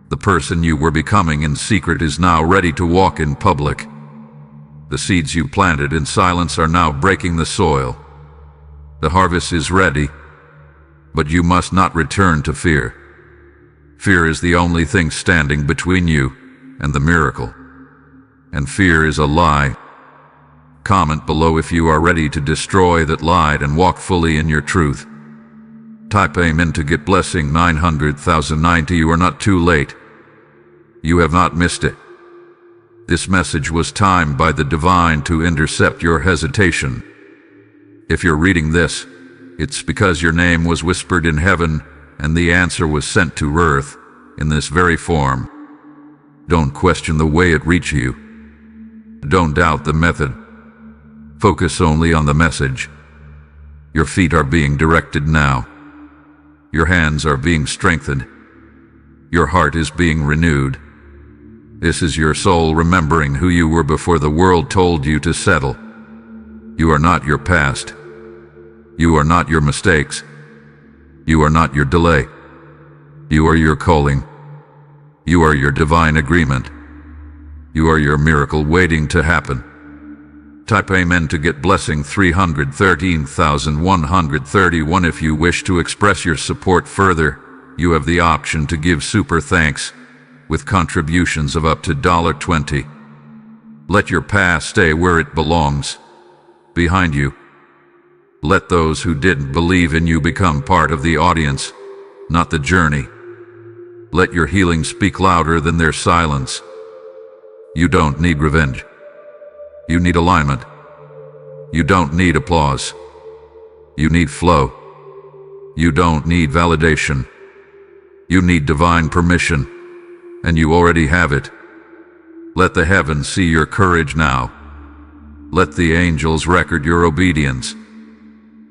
The person you were becoming in secret is now ready to walk in public. The seeds you planted in silence are now breaking the soil. The harvest is ready, but you must not return to fear. Fear is the only thing standing between you and the miracle. And fear is a lie. Comment below if you are ready to destroy that lie and walk fully in your truth. Type Amen to get blessing 900,090. You are not too late. You have not missed it. This message was timed by the divine to intercept your hesitation. If you're reading this, it's because your name was whispered in heaven and the answer was sent to earth in this very form. Don't question the way it reached you. Don't doubt the method. Focus only on the message. Your feet are being directed now. Your hands are being strengthened. Your heart is being renewed. This is your soul remembering who you were before the world told you to settle. You are not your past. You are not your mistakes. You are not your delay. You are your calling. You are your divine agreement. You are your miracle waiting to happen. Type Amen to get blessing 313,131. If you wish to express your support further, you have the option to give super thanks with contributions of up to $20. Let your past stay where it belongs, behind you. Let those who didn't believe in you become part of the audience, not the journey. Let your healing speak louder than their silence. You don't need revenge. You need alignment. You don't need applause. You need flow. You don't need validation. You need divine permission, and you already have it. Let the heavens see your courage now. Let the angels record your obedience.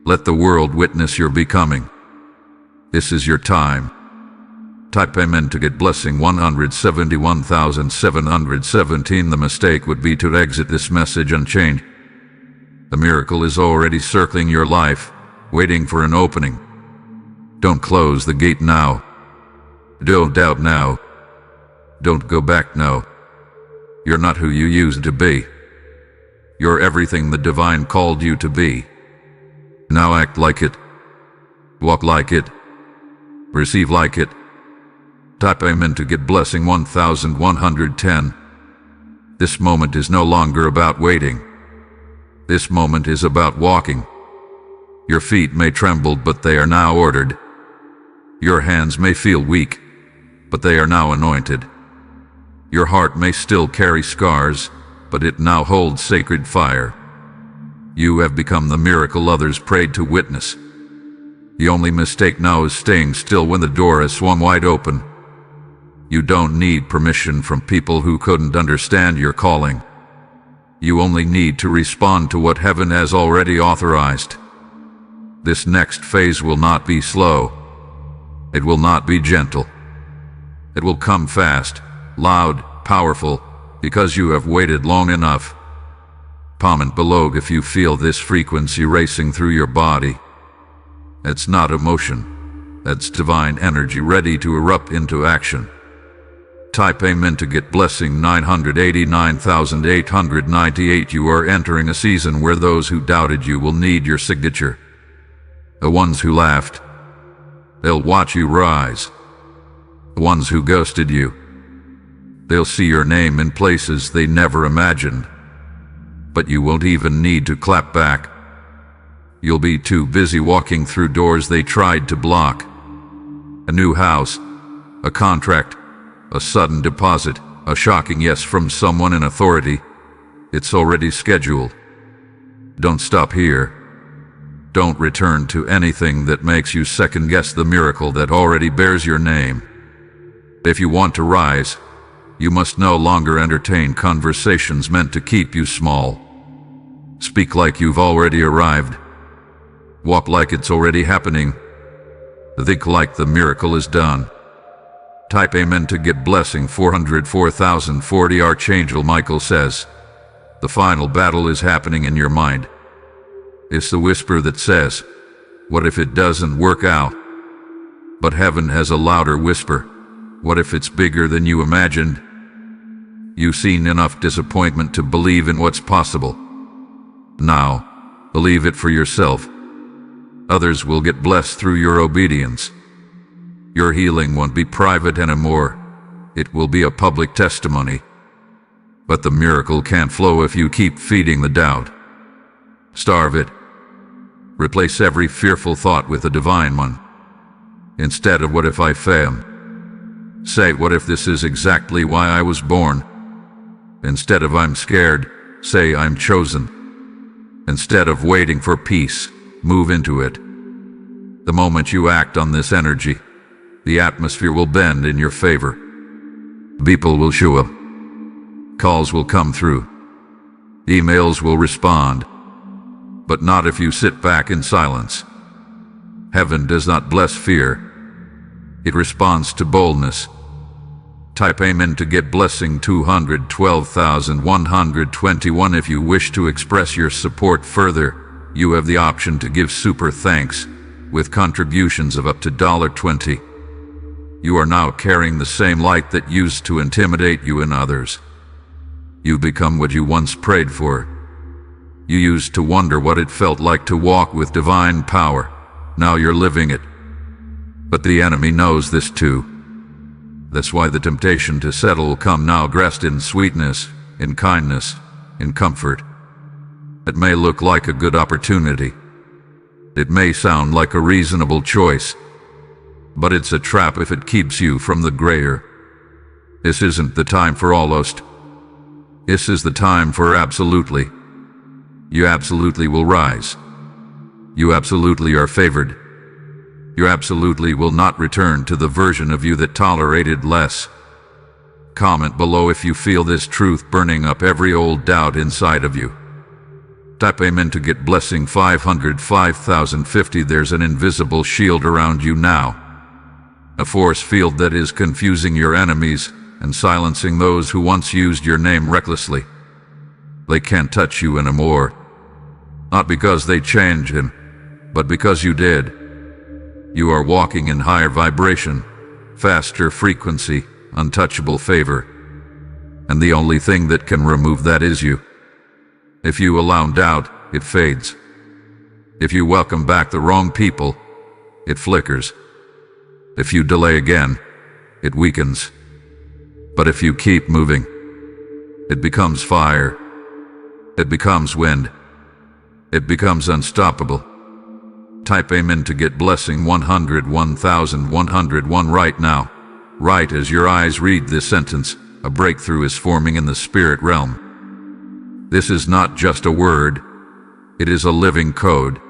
Let the world witness your becoming. This is your time. Type Amen to get blessing 171,717. The mistake would be to exit this message unchanged. The miracle is already circling your life, waiting for an opening. Don't close the gate now. Don't doubt now. Don't go back now. You're not who you used to be. You're everything the divine called you to be. Now act like it. Walk like it. Receive like it. Type Amen to get blessing 1,110. This moment is no longer about waiting. This moment is about walking. Your feet may tremble, but they are now ordered. Your hands may feel weak, but they are now anointed. Your heart may still carry scars, but it now holds sacred fire. You have become the miracle others prayed to witness. The only mistake now is staying still when the door has swung wide open. You don't need permission from people who couldn't understand your calling. You only need to respond to what heaven has already authorized. This next phase will not be slow. It will not be gentle. It will come fast, loud, powerful, because you have waited long enough. Comment below if you feel this frequency racing through your body. It's not emotion. That's divine energy ready to erupt into action. Type Amen to get blessing 989,898. You are entering a season where those who doubted you will need your signature. The ones who laughed, they'll watch you rise. The ones who ghosted you, they'll see your name in places they never imagined. But you won't even need to clap back. You'll be too busy walking through doors they tried to block. A new house, a contract, a sudden deposit, a shocking yes from someone in authority. It's already scheduled. Don't stop here. Don't return to anything that makes you second-guess the miracle that already bears your name. If you want to rise, you must no longer entertain conversations meant to keep you small. Speak like you've already arrived. Walk like it's already happening. Think like the miracle is done. Type Amen to get blessing 404,040. Archangel Micheal says, the final battle is happening in your mind. It's the whisper that says, what if it doesn't work out? But heaven has a louder whisper. What if it's bigger than you imagined? You've seen enough disappointment to believe in what's possible. Now, believe it for yourself. Others will get blessed through your obedience. Your healing won't be private anymore. It will be a public testimony. But the miracle can't flow if you keep feeding the doubt. Starve it. Replace every fearful thought with a divine one. Instead of what if I fail, say what if this is exactly why I was born. Instead of I'm scared, say I'm chosen. Instead of waiting for peace, move into it. The moment you act on this energy, the atmosphere will bend in your favor. People will show up. Calls will come through. Emails will respond. But not if you sit back in silence. Heaven does not bless fear. It responds to boldness. Type Amen to get blessing 212,121. If you wish to express your support further, you have the option to give super thanks with contributions of up to $20. You are now carrying the same light that used to intimidate you and others. You become what you once prayed for. You used to wonder what it felt like to walk with divine power. Now you're living it. But the enemy knows this too. That's why the temptation to settle will come now, dressed in sweetness, in kindness, in comfort. It may look like a good opportunity. It may sound like a reasonable choice. But it's a trap if it keeps you from the grayer. This isn't the time for almost. This is the time for absolutely. You absolutely will rise. You absolutely are favored. You absolutely will not return to the version of you that tolerated less. Comment below if you feel this truth burning up every old doubt inside of you. Type Amen to get blessing 505,050. There's an invisible shield around you now. A force field that is confusing your enemies and silencing those who once used your name recklessly. They can't touch you anymore. Not because they changed him, but because you did. You are walking in higher vibration, faster frequency, untouchable favor. And the only thing that can remove that is you. If you allow doubt, it fades. If you welcome back the wrong people, it flickers. If you delay again, it weakens. But if you keep moving, it becomes fire. It becomes wind. It becomes unstoppable. Type Amen to get blessing 101,101 right now. Right as your eyes read this sentence, a breakthrough is forming in the spirit realm. This is not just a word, it is a living code,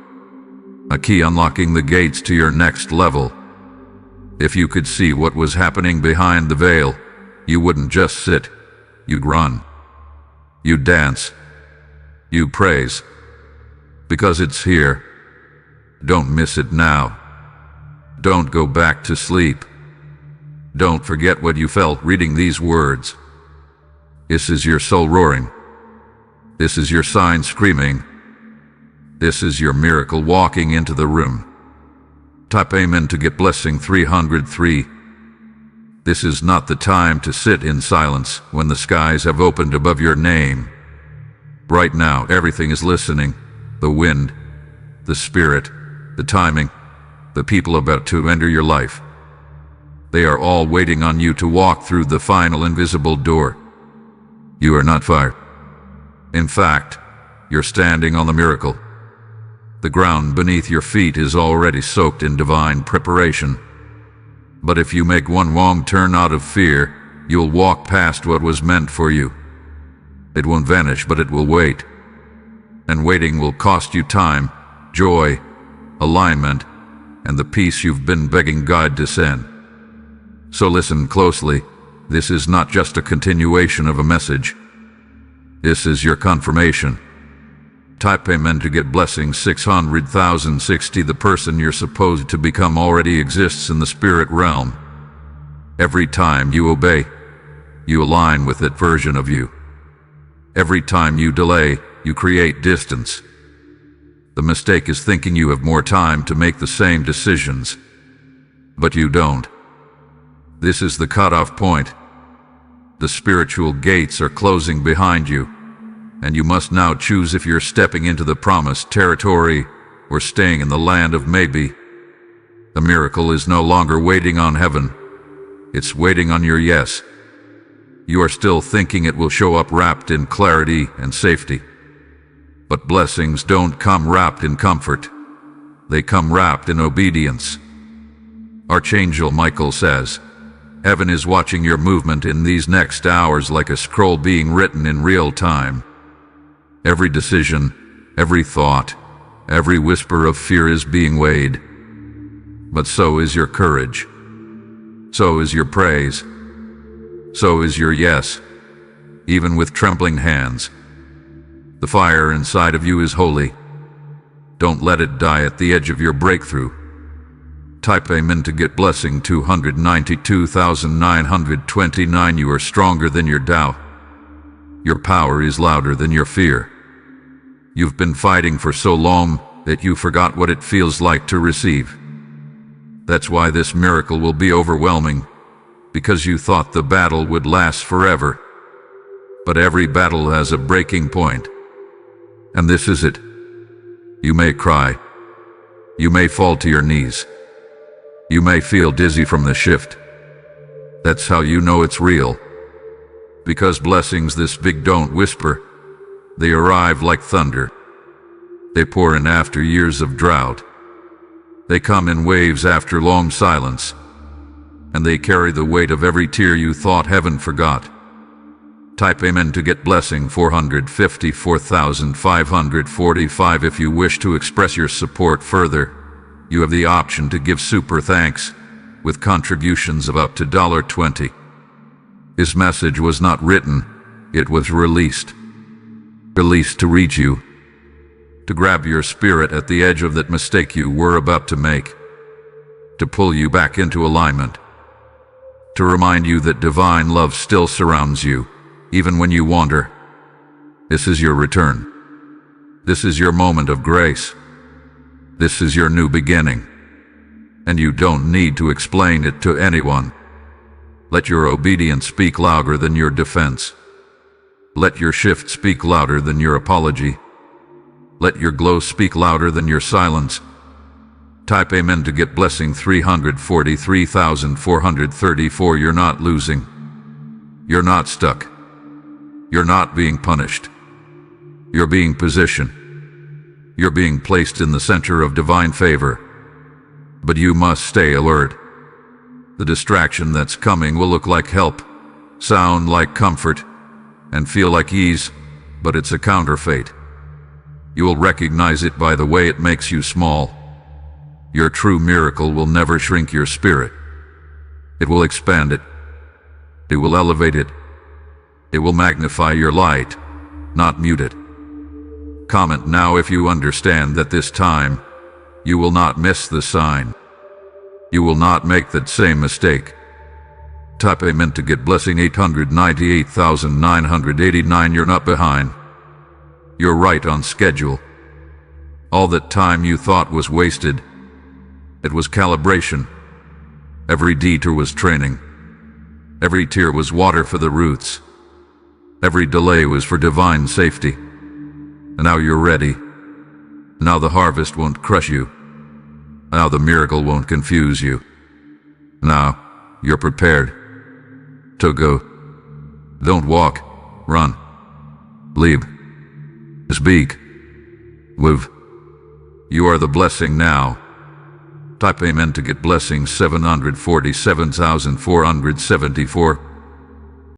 a key unlocking the gates to your next level. If you could see what was happening behind the veil, you wouldn't just sit, you'd run. You'd dance. You praise. Because it's here. Don't miss it now. Don't go back to sleep. Don't forget what you felt reading these words. This is your soul roaring. This is your sign screaming. This is your miracle walking into the room. Type Amen to get blessing 303. This is not the time to sit in silence when the skies have opened above your name. Right now, everything is listening. The wind, the spirit, the timing, the people about to enter your life. They are all waiting on you to walk through the final invisible door. You are not fired. In fact, you're standing on the miracle. The ground beneath your feet is already soaked in divine preparation. But if you make one wrong turn out of fear, you'll walk past what was meant for you. It won't vanish, but it will wait. And waiting will cost you time, joy, alignment, and the peace you've been begging God to send. So listen closely. This is not just a continuation of a message. This is your confirmation. Type Amen to get blessing 600,060. The person you're supposed to become already exists in the spirit realm. Every time you obey, you align with that version of you. Every time you delay, you create distance. The mistake is thinking you have more time to make the same decisions. But you don't. This is the cutoff point. The spiritual gates are closing behind you, and you must now choose if you're stepping into the promised territory or staying in the land of maybe. The miracle is no longer waiting on heaven. It's waiting on your yes. You are still thinking it will show up wrapped in clarity and safety. But blessings don't come wrapped in comfort. They come wrapped in obedience. Archangel Micheal says, Heaven is watching your movement in these next hours like a scroll being written in real time. Every decision, every thought, every whisper of fear is being weighed. But so is your courage. So is your praise. So is your yes, even with trembling hands. The fire inside of you is holy. Don't let it die at the edge of your breakthrough. Type Amen to get blessing 292,929. You are stronger than your doubt. Your power is louder than your fear. You've been fighting for so long that you forgot what it feels like to receive. That's why this miracle will be overwhelming, because you thought the battle would last forever. But every battle has a breaking point. And this is it. You may cry. You may fall to your knees. You may feel dizzy from the shift. That's how you know it's real. Because blessings this big don't whisper. They arrive like thunder. They pour in after years of drought. They come in waves after long silence. And they carry the weight of every tear you thought heaven forgot. Type Amen to get blessing 454,545. If you wish to express your support further, you have the option to give super thanks with contributions of up to $20. His message was not written, it was released. Released to reach you, to grab your spirit at the edge of that mistake you were about to make, to pull you back into alignment, to remind you that divine love still surrounds you, even when you wander. This is your return. This is your moment of grace. This is your new beginning. And you don't need to explain it to anyone. Let your obedience speak louder than your defense. Let your shift speak louder than your apology. Let your glow speak louder than your silence. Type Amen to get blessing 343,434. You're not losing. You're not stuck. You're not being punished. You're being positioned. You're being placed in the center of divine favor. But you must stay alert. The distraction that's coming will look like help, sound like comfort, and feel like ease, but it's a counterfeit. You will recognize it by the way it makes you small. Your true miracle will never shrink your spirit. It will expand it. It will elevate it. It will magnify your light, not mute it. Comment now if you understand that this time, you will not miss the sign. You will not make that same mistake. Type amen to get blessing 898,989. You're not behind. You're right on schedule. All that time you thought was wasted, it was calibration. Every detour was training. Every tear was water for the roots. Every delay was for divine safety. And now you're ready. Now the harvest won't crush you. Now the miracle won't confuse you. Now you're prepared to go. Don't walk, run, leap, speak, move. You are the blessing now. Type amen to get blessing 747,474.